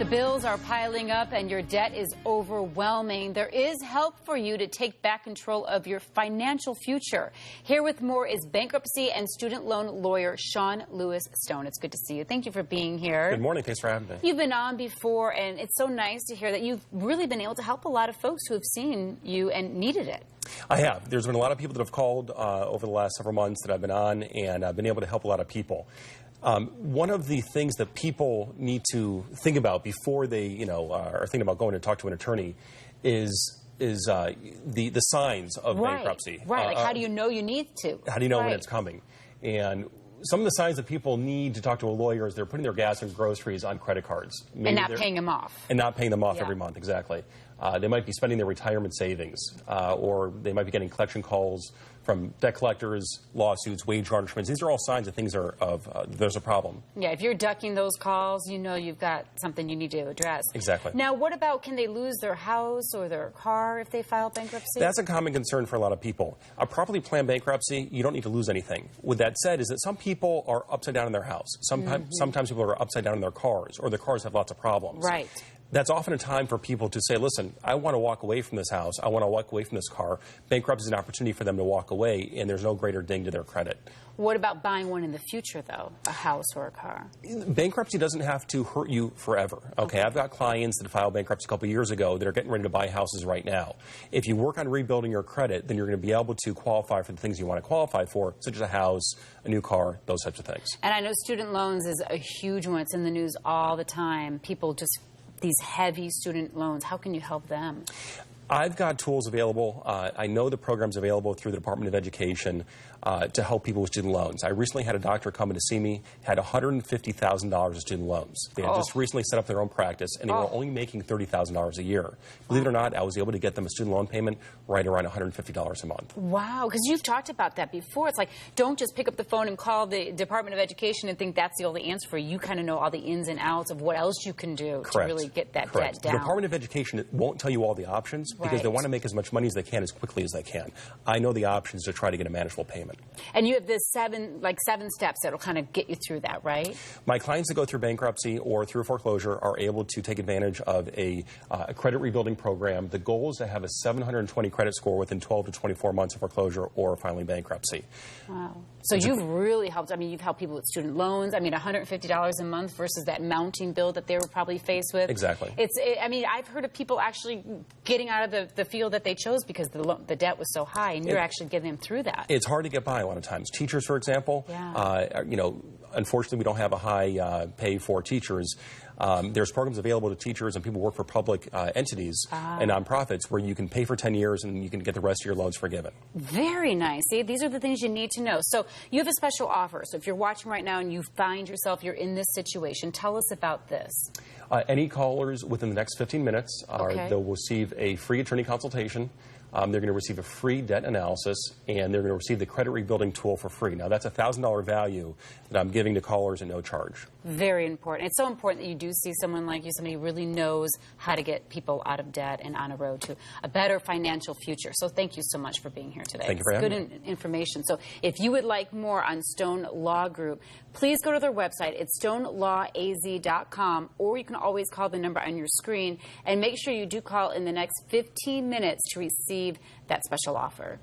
The bills are piling up and your debt is overwhelming. There is help for you to take back control of your financial future. Here with more is bankruptcy and student loan lawyer Shawn Stone. It's good to see you. Thank you for being here. Good morning. Thanks for having me. You've been on before, and it's so nice to hear that you've really been able to help a lot of folks who have seen you and needed it. I have. There's been a lot of people that have called over the last several months that I've been on, and I've been able to help a lot of people. One of the things that people need to think about before they, are thinking about going to talk to an attorney is the signs of bankruptcy. Right. Like, how do you know you need to? How do you know when it's coming? And some of the signs that people need to talk to a lawyer is they're putting their gas and groceries on credit cards. Maybe and not paying them off. And not paying them off every month, exactly. They might be spending their retirement savings, or they might be getting collection calls from debt collectors, lawsuits, wage garnishments. These are all signs that things are there's a problem. Yeah, if you're ducking those calls, you know you've got something you need to address. Exactly. Now, what about, can they lose their house or their car if they file bankruptcy? That's a common concern for a lot of people. A properly planned bankruptcy, you don't need to lose anything. With that said, is that some people are upside down in their house. Sometimes people are upside down in their cars, or their cars have lots of problems. Right. That's often a time for people to say, listen, I want to walk away from this house. I want to walk away from this car. Bankruptcy is an opportunity for them to walk away, and there's no greater ding to their credit. What about buying one in the future, though, a house or a car? Bankruptcy doesn't have to hurt you forever. Okay, I've got clients that filed bankruptcy a couple years ago that are getting ready to buy houses right now. If you work on rebuilding your credit, then you're going to be able to qualify for the things you want to qualify for, such as a house, a new car, those types of things. And I know student loans is a huge one. It's in the news all the time. People just these heavy student loans. How can you help them? I've got tools available. I know the programs available through the Department of Education to help people with student loans. I recently had a doctor come in to see me, had $150,000 of student loans. They had just recently set up their own practice, and they were only making $30,000 a year. Believe it or not, I was able to get them a student loan payment right around $150 a month. Wow, because you've talked about that before. It's like, don't just pick up the phone and call the Department of Education and think that's the only answer for you. You kind of know all the ins and outs of what else you can do to really get that debt down. The Department of Education won't tell you all the options because they want to make as much money as they can as quickly as they can. I know the options to try to get a manageable payment. And you have this seven steps that will kind of get you through that, right? My clients that go through bankruptcy or through foreclosure are able to take advantage of a credit rebuilding program. The goal is to have a 720 credit score within 12 to 24 months of foreclosure or filing bankruptcy. Wow. So you've really helped. I mean, you've helped people with student loans. I mean, $150 a month versus that mounting bill that they were probably faced with. Exactly. I mean, I've heard of people actually getting out of the field that they chose because the debt was so high, and you're actually getting them through that. It's hard to get by a lot of times. Teachers, for example, unfortunately, we don't have a high pay for teachers. There's programs available to teachers and people who work for public entities and nonprofits where you can pay for 10 years and you can get the rest of your loans forgiven. Very nice. See, these are the things you need to know. So you have a special offer. So if you're watching right now and you find yourself, you're in this situation, tell us about this. Any callers within the next 15 minutes, they'll receive a free attorney consultation. They're going to receive a free debt analysis, and they're going to receive the credit rebuilding tool for free. Now, that's a $1,000 value that I'm giving to callers at no charge. Very important. It's so important that you do see someone like you, somebody who really knows how to get people out of debt and on a road to a better financial future. So thank you so much for being here today. Thank you for having me. Good information. So if you would like more on Stone Law Group, please go to their website. It's stonelawaz.com, or you can always call the number on your screen, and make sure you do call in the next 15 minutes to receive that special offer.